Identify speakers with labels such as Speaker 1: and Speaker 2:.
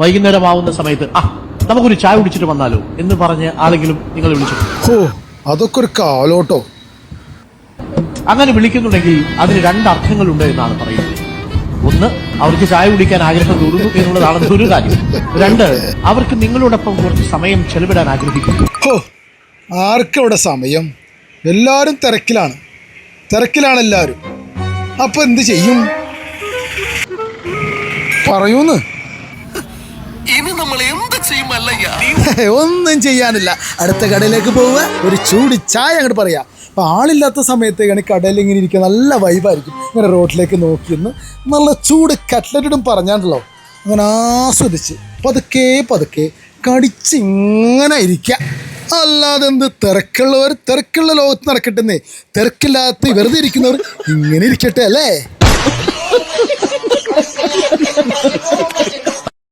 Speaker 1: വൈകുന്നേരമാവുന്ന സമയത്ത് നമുക്കൊരു ചായ കുടിച്ചിട്ട് വന്നാലോ എന്ന് പറഞ്ഞ് ആരെങ്കിലും നിങ്ങൾ വിളിച്ചു?
Speaker 2: അതൊക്കെ ഒരു കാലോട്ടോ.
Speaker 1: അങ്ങനെ വിളിക്കുന്നുണ്ടെങ്കിൽ അതിന് രണ്ടർത്ഥങ്ങളുണ്ട് എന്നാണ് പറയുന്നത്. ഒന്ന്, അവർക്ക് ചായ കുടിക്കാൻ ആഗ്രഹം തോന്നുന്നു എന്നുള്ളതാണ് ഒരു കാര്യം. രണ്ട്, അവർക്ക് നിങ്ങളോടൊപ്പം കുറച്ച് സമയം ചെലവിടാൻ ആഗ്രഹിക്കുന്നു.
Speaker 2: ആർക്കവിടെ സമയം? എല്ലാവരും തിരക്കിലാണ് എല്ലാവരും. അപ്പൊ എന്ത് ചെയ്യും? പറയൂന്ന്.
Speaker 3: ഇനി നമ്മൾ എന്ത് ചെയ്യും?
Speaker 2: ഒന്നും ചെയ്യാനില്ല. അടുത്ത കടയിലേക്ക് പോവുക, ഒരു ചൂട് ചായ അങ്ങോട്ട് പറയാ. അപ്പം ആളില്ലാത്ത സമയത്തേക്കാണ് കടയിൽ ഇങ്ങനെ ഇരിക്കുക, നല്ല വൈബായിരിക്കും. ഇങ്ങനെ റോഡിലേക്ക് നോക്കിയെന്ന് നല്ല ചൂട് കട്ട്ലറ്റിടും പറഞ്ഞാണ്ടല്ലോ, അങ്ങനെ ആസ്വദിച്ച് പതുക്കെ കടിച്ചിങ്ങനെ ഇരിക്കുക. അല്ലാതെ എന്ത് തിരക്കുള്ളവർ തിരക്കുള്ള ലോകത്ത് നടക്കട്ടെന്നേ, തിരക്കില്ലാത്ത വെറുതെ ഇരിക്കുന്നവർ ഇങ്ങനെ ഇരിക്കട്ടെ അല്ലേ?